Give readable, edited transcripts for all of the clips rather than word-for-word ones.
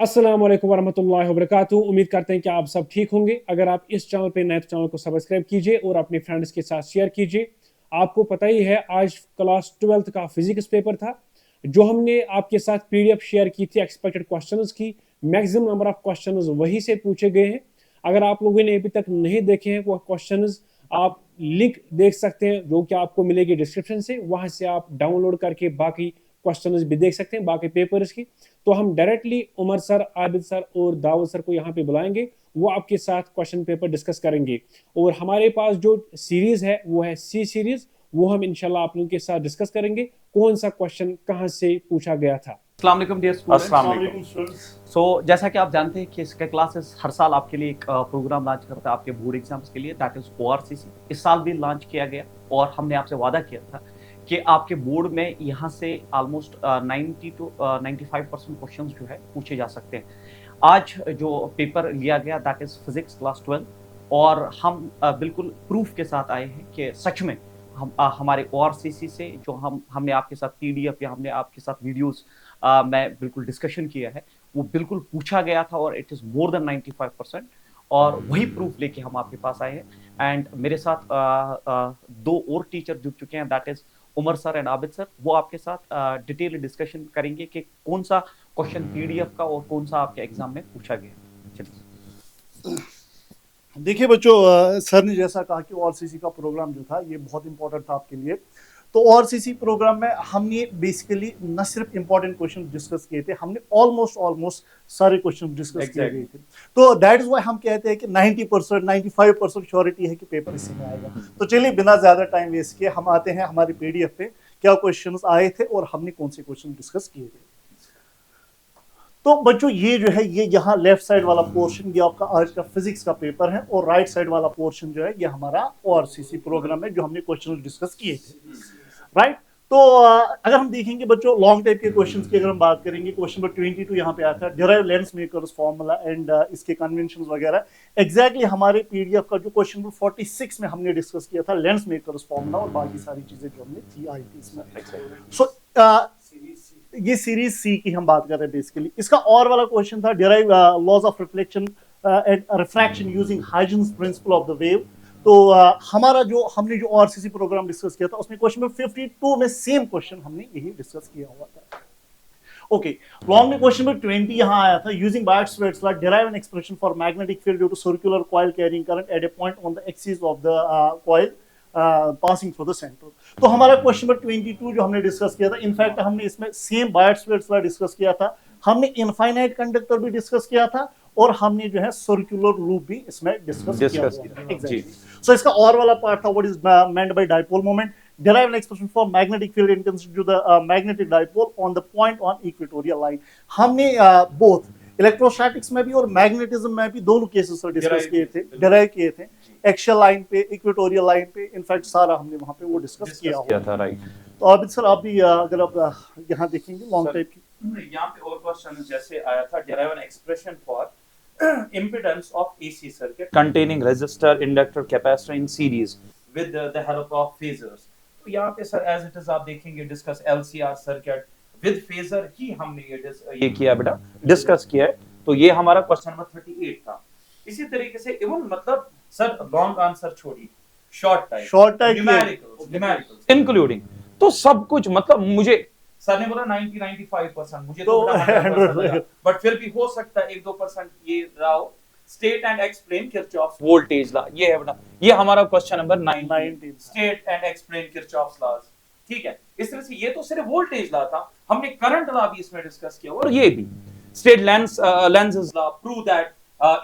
अस्सलाम वालेकुम वरहमतुल्लाहि वबरकातुहू। उम्मीद करते हैं कि आप सब ठीक होंगे। अगर आप इस चैनल पे नए तो चैनल को सब्सक्राइब कीजिए और अपने फ्रेंड्स के साथ शेयर कीजिए। आपको पता ही है आज क्लास 12th का फिजिक्स पेपर था जो हमने आपके साथ पीडीएफ शेयर की थी एक्सपेक्टेड क्वेश्चंस की। मैक्सिमम नंबर ऑफ क्वेश्चंस वहीं से पूछे गए हैं। अगर आप लोगों ने अभी तक नहीं देखे हैं वो क्वेश्चंस, आप लिंक देख सकते हैं जो कि आपको मिलेगी डिस्क्रिप्शन से। वहां से आप डाउनलोड करके बाकी क्वेश्चंस भी देख सकते हैं बाकी पेपर्स की। तो हम directly Umar sir, Abid sir और दाऊद सर को यहाँ पे बुलाएंगे। वो आपके साथ क्वेश्चन पेपर डिस्कस करेंगे। और हमारे पास जो सीरीज है वो है सी सीरीज। वो हम इंशाल्लाह आप लोगों के साथ डिस्कस करेंगे कौन सा क्वेश्चन कहाँ से पूछा गया था। अस्सलाम वालेकुम डियर स्टूडेंट्स। अस्सलाम वालेकुम। सो जैसा कि आप जानते हैं कि इसका क्लासेस हर साल आपके लिए एक प्रोग्राम लॉन्च करता है आपके बोर्ड एग्जाम्स के लिए, दैट इज ओआरसीसी। इस साल भी लॉन्च किया गया और हमने आपसे वादा किया था कि आपके बोर्ड में यहाँ से ऑलमोस्ट 90 to 95% क्वेश्चन जो है पूछे जा सकते हैं। आज जो पेपर लिया गया दैट इज फिजिक्स क्लास 12 और हम बिल्कुल प्रूफ के साथ आए हैं कि सच में हम हमारे ओआरसीसी से जो हमने आपके साथ पीडीएफ या हमने आपके साथ वीडियोस में बिल्कुल डिस्कशन किया है वो बिल्कुल पूछा गया था और इट इज मोर देन 95%। और वही प्रूफ लेके हम आपके पास आए हैं। एंड मेरे साथ दो और टीचर जुड़ चुके हैं, that is Umar sir and Abid sir. वो आपके साथ डिटेल डिस्कशन करेंगे कि कौन सा क्वेश्चन पीडीएफ का और कौन सा आपके एग्जाम में पूछा गया। चलिए देखिए बच्चों, सर ने जैसा कहा कि ओआरसीसी का प्रोग्राम जो था ये बहुत इंपॉर्टेंट था आपके लिए। तो ओआरसीसी प्रोग्राम में हमने बेसिकली न सिर्फ इंपॉर्टेंट क्वेश्चन डिस्कस किए थे, हमने ऑलमोस्ट सारे क्वेश्चन डिस्कस किए गए थे। तो दैट इज व्हाई हम कहते हैं कि 90% 95% श्योरिटी है कि पेपर इसी में आएगा। तो चलिए बिना ज्यादा टाइम वेस्ट किए हम आते हैं हमारी पीडीएफ पे, क्या क्वेश्चन आए थे और हमने कौन से क्वेश्चन डिस्कस किए थे। तो बच्चों ये जो है ये यहाँ लेफ्ट साइड वाला पोर्शन ये आपका आज का फिजिक्स का पेपर है और राइट साइड वाला पोर्शन जो है ये हमारा ओआरसीसी प्रोग्राम है जो हमने क्वेश्चन डिस्कस किए थे, राइट। तो अगर हम देखेंगे बच्चों लॉन्ग टाइप के क्वेश्चंस की अगर हम बात करेंगे, क्वेश्चन नंबर 22 यहाँ पे आता है derive lens makers formula and इसके कन्वेंशंस वगैरह। एग्जैक्टली हमारे पीडीएफ का जो क्वेश्चन नंबर 46 में हमने डिस्कस किया था लेंस मेकर्स फार्मूला और बाकी सारी चीजें जो हमने थी आई थी इसमें। सो ये सीरीज सी की हम बात कर रहे हैं बेसिकली। इसका और वाला क्वेश्चन था derive laws of reflection and refraction using Huygens principle of the wave. तो हमारा जो हमने जो ओआरसीसी प्रोग्राम डिस्कस किया था उसमें क्वेश्चन नंबर 52 में सेम क्वेश्चन हमने यही डिस्कस किया हुआ था। ओके, लॉन्ग में क्वेश्चन नंबर 20 यहाँ आया था using Biot's law derive an expression for magnetic field due to circular coil carrying current at a point on the axis of the coil passing through the centre. तो हमारा question number 22 जो हमने discuss किया था, in fact हमने इसमें same buyers law discuss किया था, हमने इनफाइनाइट कंडक्टर भी डिस्कस किया था और हमने जो है सर्कुलर लूप भी इसमें डिस्कस किया था। एग्जैक्टली। सो इसका और वाला पार्ट था what is meant by dipole moment, derive an expression for magnetic field intensity to the magnetic dipole on the point on equatorial line। हमने बोथ इलेक्ट्रोस्टैटिक्स में भी और मैग्नेटिज्म में भी दोनों केसेस पर डिस्कस किए थे, डिराइव किए थे एक्सियल लाइन पे, इक्वेटोरियल लाइन पे, इनफैक्ट सारा हमने वहां पे वो डिस्कस किया था, राइट। तो आबिद सर आप भी अगर आप यहाँ देखेंगे लॉन्ग टाइप की यहाँ पे और क्वेश्चन जैसे आया था derive an expression for impedance of AC circuit containing resistor, inductor, capacitor in series with the help of phasors। तो यहाँ पे सर एज इट इज आप देखेंगे discuss LCR circuit with phasor ही हमने ये किया बेटा, डिस्कस किया है। तो ये हमारा क्वेश्चन नंबर 38 था। इसी तरीके से इवन मतलब सर लॉन्ग आंसर छोड़ी, शॉर्ट टाइप न्यूमेरिकल्स इंक्लूडिंग, तो सब कुछ मतलब मुझे सर ने बोला 90-95% मुझे तो 100% लगा, बट फिर भी हो सकता है 1-2% ये रहा हो। State and explain Kirchhoff's voltage law, ये है बेटा, ये हमारा question number 19 state and explain Kirchhoff's laws. ठीक है, इस तरह से ये तो सिर्फ वोल्टेज लॉ था, हमने करंट लॉ भी इसमें डिस्कस किया और ये भी state lenses law prove that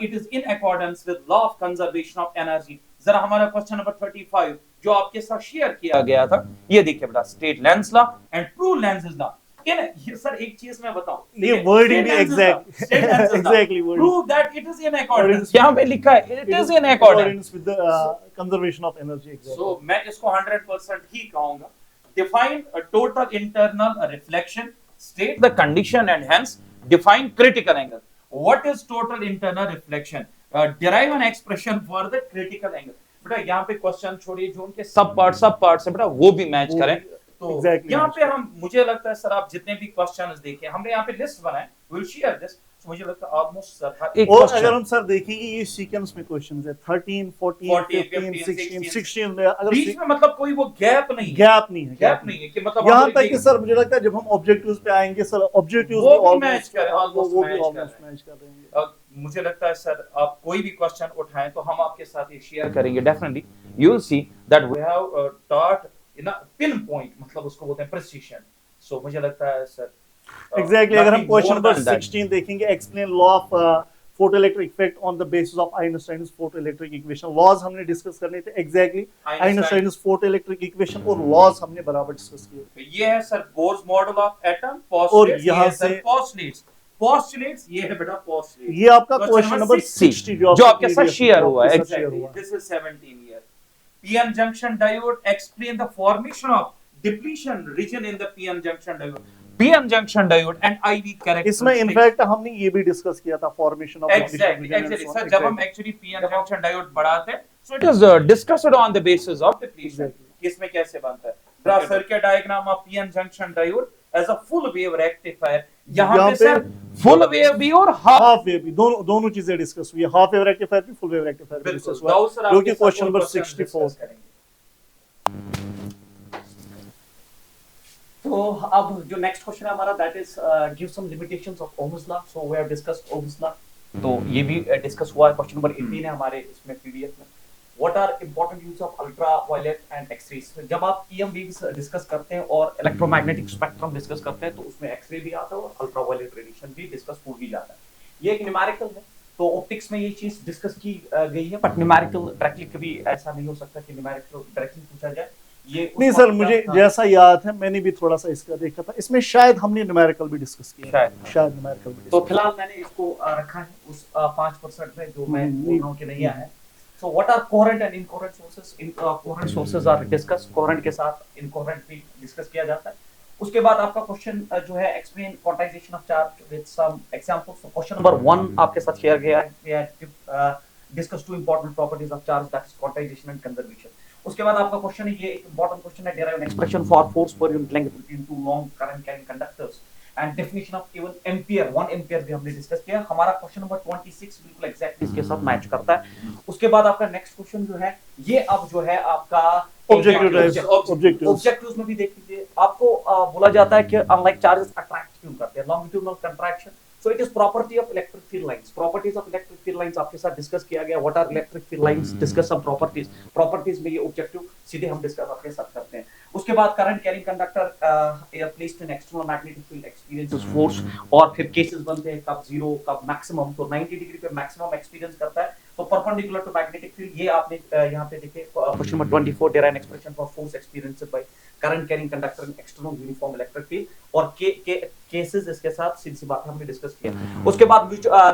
it is in accordance with law of conservation of energy. जरा हमारा क्वेश्चन नंबर 35 जो आपके साथ शेयर किया गया था, ये देखिए बेटा, state Lenz law and prove Lenz's law. ये सर एक चीज मैं बताऊं, ये वर्डिंग भी exactly prove that it is in accordance, यहां पे लिखा है it is in accordance with the conservation of energy. So मैं इसको 100% ही कहूंगा। Define a total internal reflection, state the condition and hence define critical angle. What is total internal reflection, derive an expression for the critical angle. बेटा यहाँ पे question छोड़िए जो उनके सब पार्ट से बेटा वो भी मैच करें। तो exactly यहाँ पे हम, मुझे लगता है सर आप जितने भी क्वेश्चंस देखें, हमने यहाँ पे लिस्ट बनाए, विल शेयर दिस। मुझे लगता है ऑलमोस्ट सर हर एक और question. अगर हम सर देखेंगे ये सीक्वेंस में क्वेश्चंस है 13, 14, 15, 16, 16 में अगर बीच में मतलब कोई वो गैप नहीं है, गैप नहीं है, गैप नहीं है कि मतलब यहाँ हम तक कि सर मुझे लगता है जब हम ऑब्जेक्टिव्स पे आएंगे सर ऑब्जेक्टिव्स वो भी almost- मैच कर वो भी मैच ऑलमोस्ट मैच कर रहे हैं। और मुझे लगता है सर आप कोई भी क्वेश्चन उठाएं तो हम आपके साथ ये शेयर करेंगे definitely you will see that we have taught in a pinpoint, मतलब उसको बोलते हैं प्रिसिशन। सो मुझे लगता है सर एग्जैक्टली अगर हम क्वेश्चन नंबर 16 देखेंगे explain law of photoelectric effect on the basis of Einstein's photoelectric equation, laws हमने डिस्कस करने थे एग्जैक्टली आइंस्टाइन्स फोटोइलेक्ट्रिक इक्वेशन और लॉज हमने बराबर डिस्कस किए। ये है sir Bohr's model of atom, और यहाँ से पोस्टुलेट्स ये है बेटा पोस्टुलेट्स, ये आपका क्वेश्चन नंबर 60 जो आपके साथ शेयर हुआ है। This is 17 year PN junction diode explain the formation of depletion region in the PN junction diode, PN junction diode and IV characteristics. इसमें इनफैक्ट हमने ये भी डिस्कस किया था फॉर्मेशन ऑफ एग्जैक्टली सर जब हम एक्चुअली पीएन जंक्शन डायोड बढ़ाते हैं so it is discussed on the basis of depletion, इसमें कैसे बनता है draw circuit diagram of PN junction diode as a full wave rectifier. यहाँ पे सर फुल वेव भी और हाफ वेव भी दोनों चीजें डिस्कस हुई है, हाफ वेव रेक्टिफायर भी फुल वेव रेक्टिफायर भी डिस्कस हुआ है, जो कि क्वेश्चन नंबर 64 करेंगे। तो अब जो नेक्स्ट क्वेश्चन है हमारा that is give some limitations of Ohm's law. So we have discussed Ohm's law, तो ये भी डिस्कस हुआ है। क्वेश्चन नंबर 18 है हमारे इसमें पीडीएफ में। What are important use of ultraviolet and X rays. जब आप ईएम वेव्स डिस्कस करते हैं और इलेक्ट्रोमैग्नेटिक स्पेक्ट्रम डिस्कस करते हैं तो उसमें एक्स-रे भी आता है और अल्ट्रावायलेट रेडिएशन भी डिस्कस हो ही जाता है। ये एक न्यूमेरिकल है, तो ऑप्टिक्स में ये चीज डिस्कस की गई है, बट न्यूमेरिकल डायरेक्टली कभी ऐसा नहीं हो सकता कि न्यूमेरिकल डायरेक्टली पूछा जाए। ये नहीं सर मुझे जैसा याद है मैंने भी थोड़ा सा इसका देखा था, इसमें शायद हमने न्यूमेरिकल भी डिस्कस किया, शायद न्यूमेरिकल भी। तो फिलहाल मैंने इसको रखा है उस 5% में जो मैं बोल रहा हूं कि नहीं आया है। So what are coherent and incoherent sources? Coherent sources are discussed, coherent के साथ incoherent भी डिस्कस किया जाता है। उसके बाद आपका क्वेश्चन जो है explain quantization of charge with some examples। So question number 1 आपके साथ शेयर गया है, discuss two important properties of charge, that is quantization and conservation। उसके बाद आपका क्वेश्चन है, ये एक important question है, derive an expression for force per unit length between two long current carrying conductors and definition of even ampere, 1 ampere भी हमने discuss किया। हमारा क्वेश्चन नंबर 26 बिल्कुल एग्जैक्टली इसके साथ मैच करता है। उसके बाद आपका नेक्स्ट क्वेश्चन जो है ये अब जो है आपका ऑब्जेक्टिव्स में भी देख लीजिए। आपको बोला जाता है कि अनलाइक चार्जेस अट्रैक्ट क्यों करते हैं, longitudinal contraction. So it is property of electric field lines. Properties of electric field lines आपके साथ डिस्कस किया गया। What are electric field lines, discuss some properties में ये ऑब्जेक्टिव सीधे हम डिस्कस आपके साथ करते हैं। उसके बाद current carrying conductor placed in external magnetic field experiences force, और फिर केसेस बनते हैं कब जीरो कब मैक्सिमम। तो 90 डिग्री पे मैक्सिमम एक्सपीरियंस करता है, तो परपेंडिकुलर टू मैग्नेटिक फील्ड। ये आपने यहाँ पे देखे question number 24 derive an expression for force experienced by current carrying conductor in external uniform electric field, और केसेस इसके साथ सीधी सी बात हमने डिस्कस किया। उसके बाद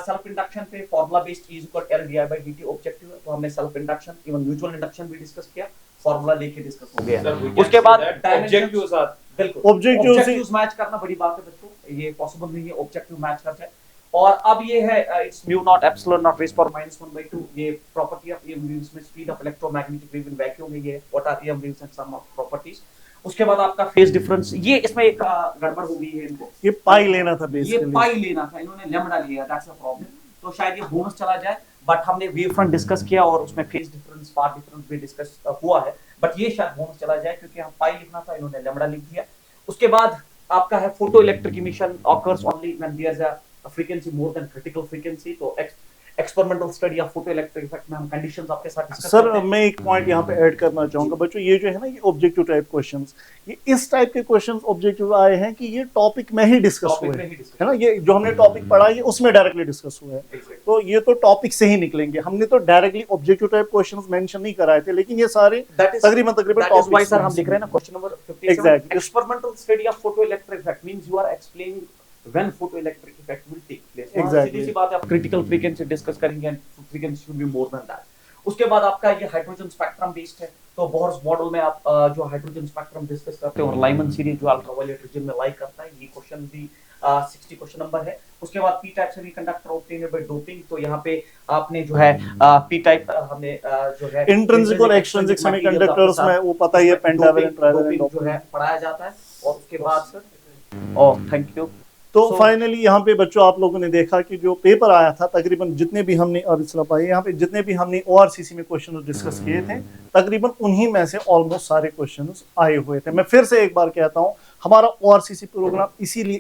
सेल्फ इंडक्शन पे formula based is equal L di by dt objective है, तो हमने self induction even mutual induction भी डिस्कस किया, फार्मूला लेके डिस्कस हो गया। उसके बाद ऑब्जेक्टिव्स आर बिल्कुल ऑब्जेक्टिव्स मैच करना बड़ी बात है बच्चों, ये पॉसिबल नहीं है ऑब्जेक्टिव मैच कर जाए। और अब ये है it's mu naught epsilon naught raise power -1/2, ये प्रॉपर्टी ऑफ ईएम वेव्स में speed of electromagnetic wave in vacuum है। ये what are EM waves and some of properties. उसके बाद आपका फेज डिफरेंस, ये इसमें एक गड़बड़ हो गई है इनको, ये पाई लेना था बेसिकली, ये पाई लेना था, इन्होंने लैम्डा लिया, दैट्स अ प्रॉब्लम। तो शायद ये बोनस चला जाए, बट हमने वेव फ्रंट डिस्कस किया और उसमें फेज डिफरेंस पाथ डिफरेंस भी डिस्कस हुआ है, बट ये शायद बोनस चला जाए क्योंकि हम पाई लिखना था, इन्होंने लैम्डा लिख दिया। उसके बाद आपका है photoelectric emission occurs only when there is a frequency more than critical frequency. तो experimental study of photo electric effect में हम कंडीशंस आपके साथ डिस्कस सर मैं एक पॉइंट यहाँ पे ऐड करना चाहूंगा बच्चों, ये जो है ना ये ऑब्जेक्टिव टाइप क्वेश्चंस, ये इस टाइप के क्वेश्चंस ऑब्जेक्टिव आए हैं कि ये टॉपिक में ही डिस्कस हुए हैं, है ना, ये जो हमने टॉपिक पढ़ा है उसमें डायरेक्टली डिस्कस हुआ है, तो ये तो टॉपिक से ही निकलेंगे। हमने तो directly objective type questions mention नहीं कराए थे, लेकिन ये सारे तकरीबन टॉपिक सर हम लिख रहे हैं ना question number 57। Exactly, experimental study of photo electric effect means you are explaining when photoelectric effect will take place। Exactly. सीधी सी बात है, आप क्रिटिकल फ्रीक्वेंसी डिस्कस करेंगे and frequency should be more than that. उसके बाद आपका ये हाइड्रोजन स्पेक्ट्रम बेस्ड है, तो बोर्स मॉडल में आप जो हाइड्रोजन स्पेक्ट्रम डिस्कस करते हैं और लाइमन सीरीज जो अल्ट्रावायलेट रीजन में लाई करता है, ये क्वेश्चन भी 60 क्वेश्चन नंबर है। उसके बाद P type semiconductor obtained by doping, तो यहाँ पे आपने जो है पी टाइप हमने जो है इंट्रिंसिक और एक्सट्रिंसिक सेमीकंडक्टर्स में वो पता ही है पेंटावैलेंट ट्राइवैलेंट जो है पढ़ाया जाता है। और उसके बाद सर थैंक यू तो So- फाइनली यहाँ पे बच्चों आप लोगों ने देखा कि जो पेपर आया था तकरीबन जितने भी हमने और इस्लाम भाई यहाँ पे जितने भी हमने ORCC में क्वेश्चन डिस्कस किए थे तकरीबन उन्हीं में से ऑलमोस्ट सारे क्वेश्चंस आए हुए थे। मैं फिर से एक बार कहता हूँ हमारा ORCC प्रोग्राम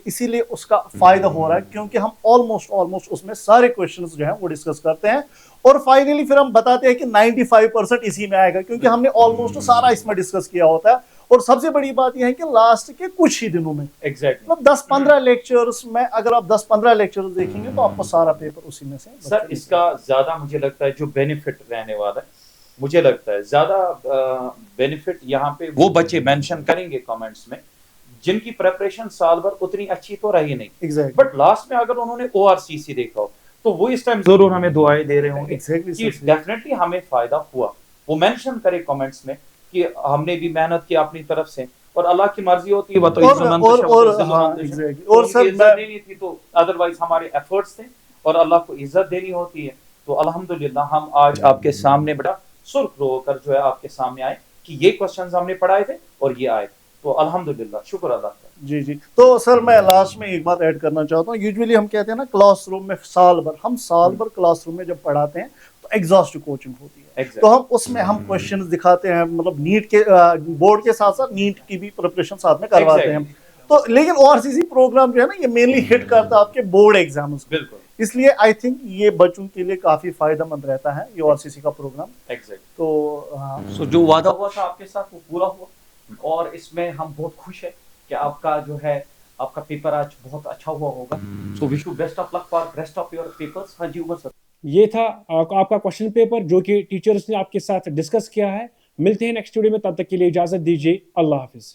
इसीलिए उसका फायदा हो रहा है क्योंकि हम ऑलमोस्ट उसमें सारे क्वेश्चंस जो हैं वो डिस्कस करते हैं और फाइनली फिर हम बताते हैं कि 95% इसी में आएगा क्योंकि हमने ऑलमोस्ट सारा इसमें डिस्कस किया होता है। और सबसे बड़ी बात यह है कि लास्ट के कुछ ही दिनों में एग्जैक्टली मतलब 10-15 लेक्चर्स में अगर आप 10-15 लेक्चर्स देखेंगे तो आपको सारा पेपर उसी में से सर इसका ज्यादा मुझे लगता है जो बेनिफिट रहने वाला है, मुझे लगता है ज्यादा बेनिफिट यहाँ पे वो बच्चे मेंशन करेंगे कमेंट्स में जिनकी प्रिपरेशन साल भर उतनी अच्छी तो रही नहीं, एग्जैक्टली बट लास्ट में अगर उन्होंने ORCC देखा हो तो वो इस टाइम जरूर हमें दुआएं दे रहे होंगे कि डेफिनेटली हमें फायदा हुआ। वो मेंशन करे कमेंट्स में कि हमने भी मेहनत की अपनी तरफ से और अल्लाह की मर्जी होती है वो तो और सर इज्जत देनी थी तो अदरवाइज हमारे एफर्ट्स थे और अल्लाह को इज्जत देनी होती है। तो अल्हम्दुलिल्लाह हम आज आपके सामने बड़ा सुर्खरू होकर जो है आपके सामने आए कि ये क्वेश्चंस हमने पढ़ाए थे और ये आए, तो अल्हम्दुलिल्लाह शुक्र अल्लाह का। जी। तो सर मैं लास्ट में एक बात ऐड करना चाहता हूँ। यूजुअली हम कहते हैं ना क्लासरूम में हम साल भर क्लासरूम में जब पढ़ाते हैं तो एग्जॉस्टिव कोचिंग होती है तो हम उसमें हम क्वेश्चंस दिखाते हैं मतलब नीट के बोर्ड के साथ साथ नीट की भी प्रिपरेशन साथ में करवाते हैं। तो लेकिन ORCC प्रोग्राम जो है ना ये मेनली हिट करता है आपके बोर्ड एग्जाम्स, बिल्कुल, इसलिए आई थिंक ये बच्चों के लिए काफी फायदेमंद रहता है ये ORCC का प्रोग्राम। एग्जैक्ट तो सो जो वादा हुआ था आपके साथ वो पूरा हुआ और इसमें हम बहुत खुश है कि आपका जो है आपका पेपर आज बहुत अच्छा हुआ होगा। So wish you best of luck for rest of your papers. हाँ जी उमर सर, ये था आपका क्वेश्चन पेपर जो कि टीचर्स ने आपके साथ डिस्कस किया है। मिलते हैं नेक्स्ट वीडियो में, तब तक के लिए इजाजत दीजिए। अल्लाह हाफिज।